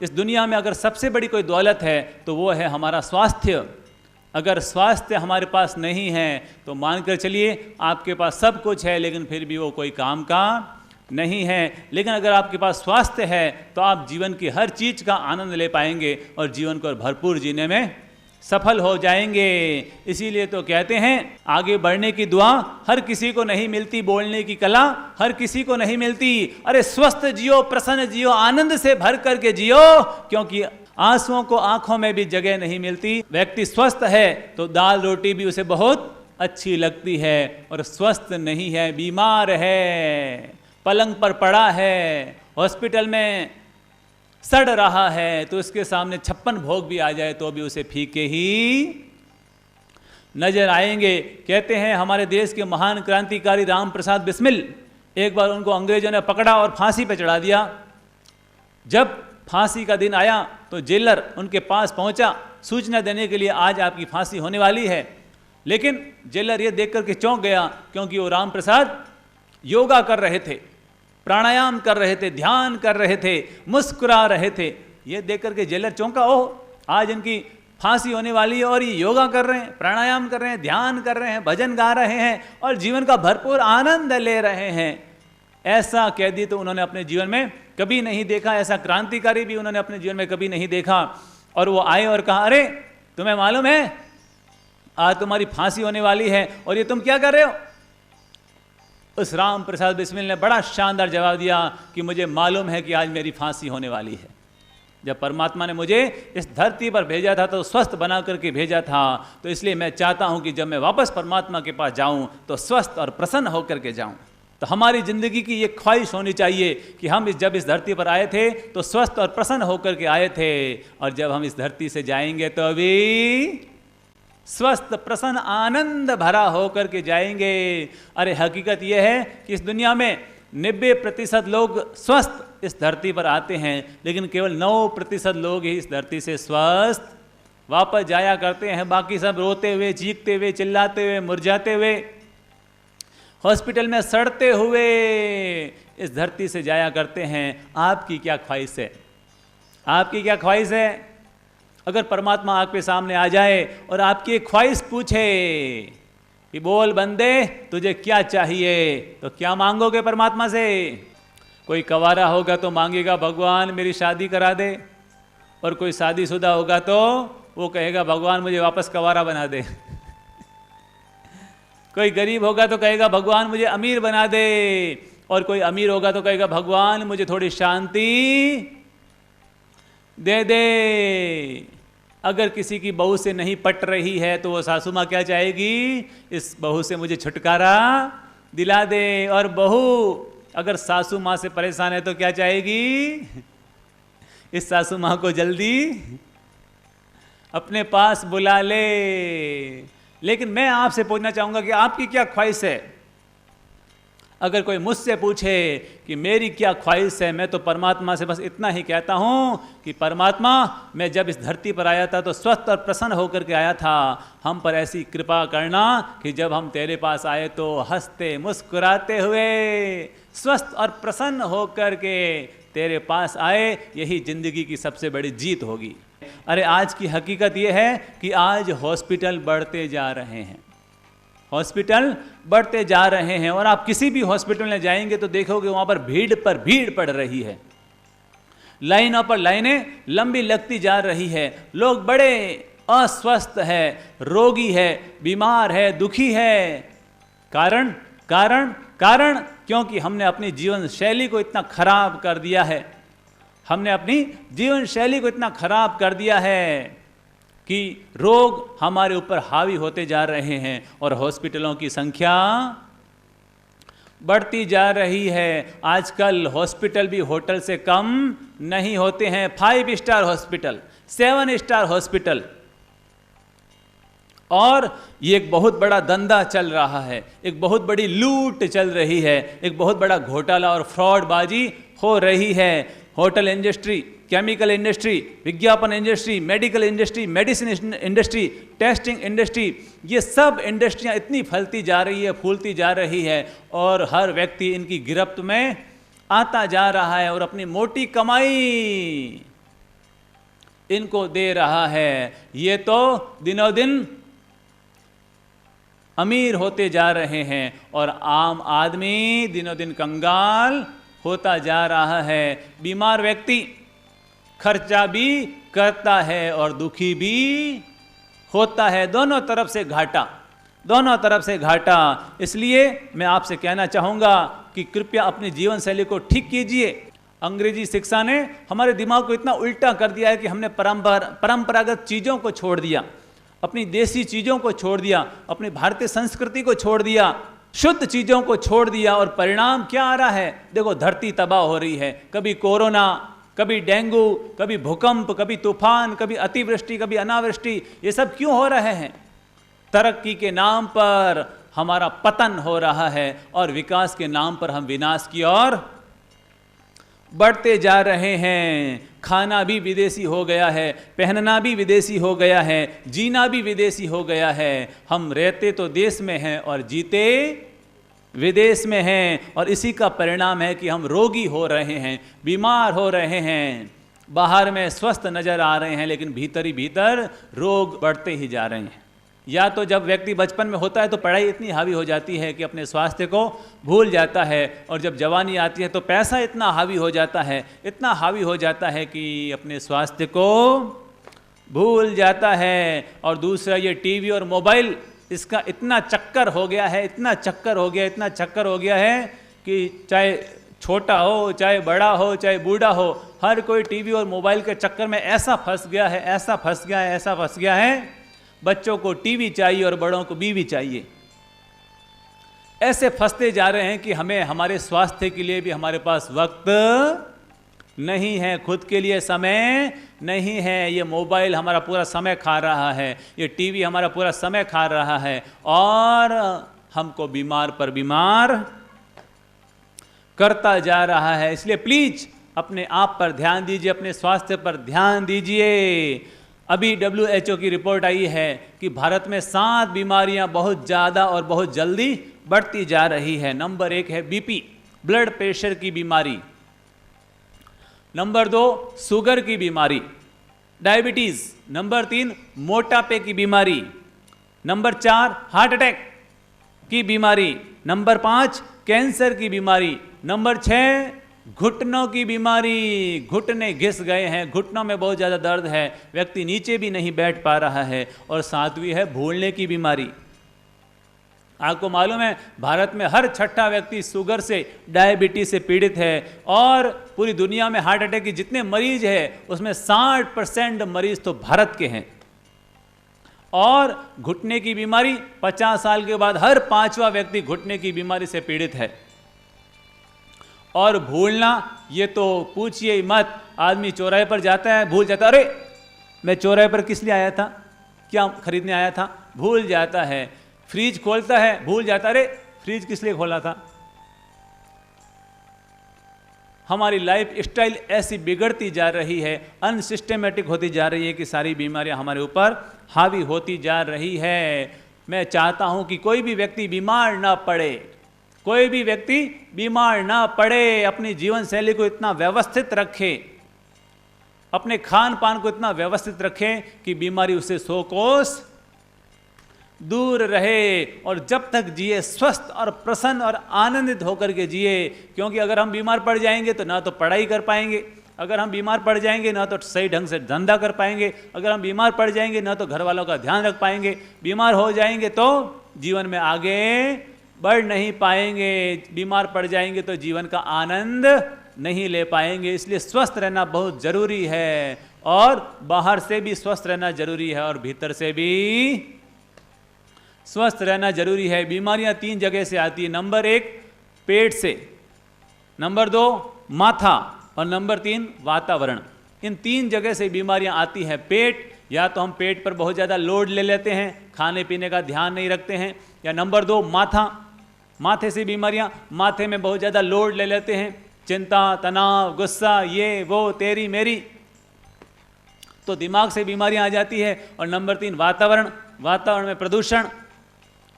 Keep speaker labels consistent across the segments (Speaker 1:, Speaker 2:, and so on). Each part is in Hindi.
Speaker 1: इस दुनिया में अगर सबसे बड़ी कोई दौलत है तो वो है हमारा स्वास्थ्य। अगर स्वास्थ्य हमारे पास नहीं है तो मानकर चलिए आपके पास सब कुछ है लेकिन फिर भी वो कोई काम का नहीं है। लेकिन अगर आपके पास स्वास्थ्य है तो आप जीवन की हर चीज़ का आनंद ले पाएंगे और जीवन को भरपूर जीने में सफल हो जाएंगे। इसीलिए तो कहते हैं आगे बढ़ने की दुआ हर किसी को नहीं मिलती, बोलने की कला हर किसी को नहीं मिलती। अरे स्वस्थ जियो, प्रसन्न जियो, आनंद से भर करके जियो, क्योंकि आंसुओं को आंखों में भी जगह नहीं मिलती। व्यक्ति स्वस्थ है तो दाल रोटी भी उसे बहुत अच्छी लगती है, और स्वस्थ नहीं है, बीमार है, पलंग पर पड़ा है, हॉस्पिटल में सड़ रहा है, तो उसके सामने 56 भोग भी आ जाए तो भी उसे फीके ही नजर आएंगे। कहते हैं हमारे देश के महान क्रांतिकारी राम प्रसाद बिस्मिल, एक बार उनको अंग्रेजों ने पकड़ा और फांसी पर चढ़ा दिया। जब फांसी का दिन आया तो जेलर उनके पास पहुंचा सूचना देने के लिए, आज आपकी फांसी होने वाली है। लेकिन जेलर ये देख करके चौंक गया, क्योंकि वो राम प्रसाद योगा कर रहे थे, प्राणायाम कर रहे थे, ध्यान कर रहे थे, मुस्कुरा रहे थे। ये देख करके जेलर चौंका, ओह आज इनकी फांसी होने वाली है और ये योगा कर रहे हैं, प्राणायाम कर रहे हैं, ध्यान कर रहे हैं, भजन गा रहे हैं और जीवन का भरपूर आनंद ले रहे हैं। ऐसा कैदी तो उन्होंने अपने जीवन में कभी नहीं देखा, ऐसा क्रांतिकारी भी उन्होंने अपने जीवन में कभी नहीं देखा। और वो आए और कहा, अरे तुम्हें मालूम है आज तुम्हारी फांसी होने वाली है और ये तुम क्या कर रहे हो? उस राम प्रसाद बिस्मिल ने बड़ा शानदार जवाब दिया कि मुझे मालूम है कि आज मेरी फांसी होने वाली है। जब परमात्मा ने मुझे इस धरती पर भेजा था तो स्वस्थ बना करके भेजा था, तो इसलिए मैं चाहता हूं कि जब मैं वापस परमात्मा के पास जाऊं तो स्वस्थ और प्रसन्न होकर के जाऊं। तो हमारी जिंदगी की ये ख्वाहिश होनी चाहिए कि हम जब इस धरती पर आए थे तो स्वस्थ और प्रसन्न होकर के आए थे, और जब हम इस धरती से जाएंगे तो अभी स्वस्थ प्रसन्न आनंद भरा होकर के जाएंगे। अरे हकीकत यह है कि इस दुनिया में 90% लोग स्वस्थ इस धरती पर आते हैं, लेकिन केवल 9% लोग ही इस धरती से स्वस्थ वापस जाया करते हैं। बाकी सब रोते हुए, चीखते हुए, चिल्लाते हुए, मुरझाते हुए, हॉस्पिटल में सड़ते हुए इस धरती से जाया करते हैं। आपकी क्या ख्वाहिश है? आपकी क्या ख्वाहिश है? अगर परमात्मा आपके सामने आ जाए और आपकी एक ख्वाहिश पूछे कि बोल बंदे तुझे क्या चाहिए, तो क्या मांगोगे परमात्मा से? कोई कवारा होगा तो मांगेगा भगवान मेरी शादी करा दे, और कोई शादीशुदा होगा तो वो कहेगा भगवान मुझे वापस कवारा बना दे। कोई गरीब होगा तो कहेगा भगवान मुझे अमीर बना दे, और कोई अमीर होगा तो कहेगा भगवान मुझे थोड़ी शांति दे दे। अगर किसी की बहू से नहीं पट रही है तो वो सासू माँ क्या चाहेगी? इस बहू से मुझे छुटकारा दिला दे। और बहू अगर सासू माँ से परेशान है तो क्या चाहेगी? इस सासू माँ को जल्दी अपने पास बुला ले। लेकिन मैं आपसे पूछना चाहूँगा कि आपकी क्या ख्वाहिश है? अगर कोई मुझसे पूछे कि मेरी क्या ख्वाहिश है, मैं तो परमात्मा से बस इतना ही कहता हूँ कि परमात्मा मैं जब इस धरती पर आया था तो स्वस्थ और प्रसन्न होकर के आया था। हम पर ऐसी कृपा करना कि जब हम तेरे पास आए तो हंसते मुस्कुराते हुए स्वस्थ और प्रसन्न होकर के तेरे पास आए। यही जिंदगी की सबसे बड़ी जीत होगी। अरे आज की हकीकत यह है कि आज हॉस्पिटल बढ़ते जा रहे हैं, हॉस्पिटल बढ़ते जा रहे हैं, और आप किसी भी हॉस्पिटल में जाएंगे तो देखोगे वहां पर भीड़ पड़ रही है, लाइनों पर लाइनें लंबी लगती जा रही है। लोग बड़े अस्वस्थ है, रोगी है, बीमार है, दुखी है। कारण कारण कारण क्योंकि हमने अपनी जीवन शैली को इतना खराब कर दिया है, हमने अपनी जीवन शैली को इतना खराब कर दिया है कि रोग हमारे ऊपर हावी होते जा रहे हैं और हॉस्पिटलों की संख्या बढ़ती जा रही है। आजकल हॉस्पिटल भी होटल से कम नहीं होते हैं। 5 स्टार हॉस्पिटल, 7 स्टार हॉस्पिटल, और ये एक बहुत बड़ा धंधा चल रहा है, एक बहुत बड़ी लूट चल रही है, एक बहुत बड़ा घोटाला और फ्रॉडबाजी हो रही है। होटल इंडस्ट्री, केमिकल इंडस्ट्री, विज्ञापन industry, medical industry, medicine industry, testing industry, ये सब इंडस्ट्रियां इतनी फैलती जा रही है, फूलती जा रही है, और हर व्यक्ति इनकी गिरफ्त में आता जा रहा है और अपनी मोटी कमाई इनको दे रहा है। ये तो दिनों दिन अमीर होते जा रहे हैं और आम आदमी दिनों दिन कंगाल होता जा रहा है। बीमार व्यक्ति खर्चा भी करता है और दुखी भी होता है, दोनों तरफ से घाटा, दोनों तरफ से घाटा। इसलिए मैं आपसे कहना चाहूँगा कि कृपया अपनी जीवन शैली को ठीक कीजिए। अंग्रेजी शिक्षा ने हमारे दिमाग को इतना उल्टा कर दिया है कि हमने परंपरागत चीज़ों को छोड़ दिया, अपनी देसी चीज़ों को छोड़ दिया, अपनी भारतीय संस्कृति को छोड़ दिया, शुद्ध चीज़ों को छोड़ दिया। और परिणाम क्या आ रहा है? देखो, धरती तबाह हो रही है। कभी कोरोना, कभी डेंगू, कभी भूकंप, कभी तूफान, कभी अतिवृष्टि, कभी अनावृष्टि। ये सब क्यों हो रहे हैं? तरक्की के नाम पर हमारा पतन हो रहा है और विकास के नाम पर हम विनाश की ओर बढ़ते जा रहे हैं। खाना भी विदेशी हो गया है, पहनना भी विदेशी हो गया है, जीना भी विदेशी हो गया है। हम रहते तो देश में हैं और जीते विदेश में हैं, और इसी का परिणाम है कि हम रोगी हो रहे हैं, बीमार हो रहे हैं। बाहर में स्वस्थ नजर आ रहे हैं लेकिन भीतर ही भीतर रोग बढ़ते ही जा रहे हैं। या तो जब व्यक्ति बचपन में होता है तो पढ़ाई इतनी हावी हो जाती है कि अपने स्वास्थ्य को भूल जाता है, और जब जवानी आती है तो पैसा इतना हावी हो जाता है, इतना हावी हो जाता है कि अपने स्वास्थ्य को भूल जाता है। और दूसरा, ये टीवी और मोबाइल, इसका इतना चक्कर हो गया है, इतना चक्कर हो गया, इतना चक्कर हो गया है कि चाहे छोटा हो, चाहे बड़ा हो, चाहे बूढ़ा हो, हर कोई टीवी और मोबाइल के चक्कर में ऐसा फंस गया है, ऐसा फंस गया है, ऐसा फंस गया है। बच्चों को टीवी चाहिए और बड़ों को बीवी चाहिए। ऐसे फंसते जा रहे हैं कि हमें हमारे स्वास्थ्य के लिए भी हमारे पास वक्त नहीं है, खुद के लिए समय नहीं है। ये मोबाइल हमारा पूरा समय खा रहा है, ये टीवी हमारा पूरा समय खा रहा है और हमको बीमार पर बीमार करता जा रहा है। इसलिए प्लीज अपने आप पर ध्यान दीजिए, अपने स्वास्थ्य पर ध्यान दीजिए। अभी WHO की रिपोर्ट आई है कि भारत में 7 बीमारियां बहुत ज़्यादा और बहुत जल्दी बढ़ती जा रही है। नंबर 1 है बीपी, ब्लड प्रेशर की बीमारी। नंबर 2 शुगर की बीमारी, डायबिटीज़। नंबर 3 मोटापे की बीमारी। नंबर 4 हार्ट अटैक की बीमारी। नंबर 5 कैंसर की बीमारी। नंबर 6 घुटनों की बीमारी, घुटने घिस गए हैं, घुटनों में बहुत ज़्यादा दर्द है, व्यक्ति नीचे भी नहीं बैठ पा रहा है। और 7वीं है भूलने की बीमारी। आपको मालूम है भारत में हर 6ठा व्यक्ति शुगर से, डायबिटीज से पीड़ित है, और पूरी दुनिया में हार्ट अटैक के जितने मरीज हैं उसमें 60% मरीज तो भारत के हैं। और घुटने की बीमारी 50 साल के बाद हर 5वां व्यक्ति घुटने की बीमारी से पीड़ित है। और भूलना, ये तो पूछिए मत। आदमी चौराहे पर जाता है, भूल जाता है, अरे मैं चौराहे पर किस लिए आया था, क्या खरीदने आया था, भूल जाता है। फ्रिज खोलता है, भूल जाता है, अरे फ्रिज किस लिए खोला था। हमारी लाइफ स्टाइल ऐसी बिगड़ती जा रही है, अनसिस्टेमेटिक होती जा रही है कि सारी बीमारियां हमारे ऊपर हावी होती जा रही है। मैं चाहता हूं कि कोई भी व्यक्ति बीमार ना पड़े, कोई भी व्यक्ति बीमार ना पड़े। अपनी जीवन शैली को इतना व्यवस्थित रखे, अपने खान पान को इतना व्यवस्थित रखें कि बीमारी उससे 100 कोस दूर रहे, और जब तक जिए स्वस्थ और प्रसन्न और आनंदित होकर के जिए। क्योंकि अगर हम बीमार पड़ जाएंगे तो ना तो पढ़ाई कर पाएंगे, अगर हम बीमार पड़ जाएंगे ना तो सही ढंग से धंधा कर पाएंगे, अगर हम बीमार पड़ जाएंगे ना तो घर वालों का ध्यान रख पाएंगे, बीमार हो जाएंगे तो जीवन में आगे बढ़ नहीं पाएंगे, बीमार पड़ जाएंगे तो जीवन का आनंद नहीं ले पाएंगे। इसलिए स्वस्थ रहना बहुत जरूरी है, और बाहर से भी स्वस्थ रहना जरूरी है और भीतर से भी स्वस्थ रहना जरूरी है। बीमारियां 3 जगह से आती है। नंबर 1 पेट से, नंबर 2 माथा, और नंबर 3 वातावरण। इन 3 जगह से बीमारियां आती हैं। पेट, या तो हम पेट पर बहुत ज़्यादा लोड ले लेते हैं, खाने पीने का ध्यान नहीं रखते हैं, या नंबर 2 माथा, माथे से बीमारियां, माथे में बहुत ज़्यादा लोड ले लेते हैं, चिंता, तनाव, गुस्सा, ये वो तेरी मेरी, तो दिमाग से बीमारियां आ जाती है। और नंबर 3 वातावरण, वातावरण में प्रदूषण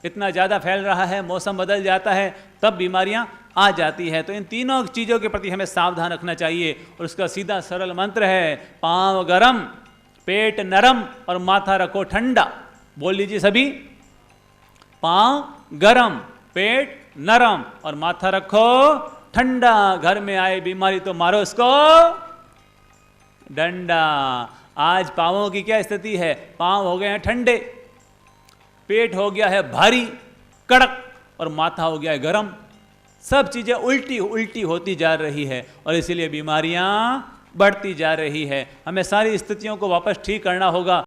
Speaker 1: इतना ज़्यादा फैल रहा है, मौसम बदल जाता है, तब बीमारियां आ जाती है। तो इन तीनों चीज़ों के प्रति हमें सावधान रखना चाहिए, और उसका सीधा सरल मंत्र है पाँव गरम पेट नरम और माथा रखो ठंडा। बोल लीजिए सभी, पांव गरम, पेट नरम और माथा रखो ठंडा। घर में आए बीमारी तो मारो उसको डंडा। आज पांवों की क्या स्थिति है? पांव हो गए हैं ठंडे, पेट हो गया है भारी कड़क और माथा हो गया है गरम। सब चीजें उल्टी उल्टी होती जा रही है और इसीलिए बीमारियां बढ़ती जा रही है। हमें सारी स्थितियों को वापस ठीक करना होगा।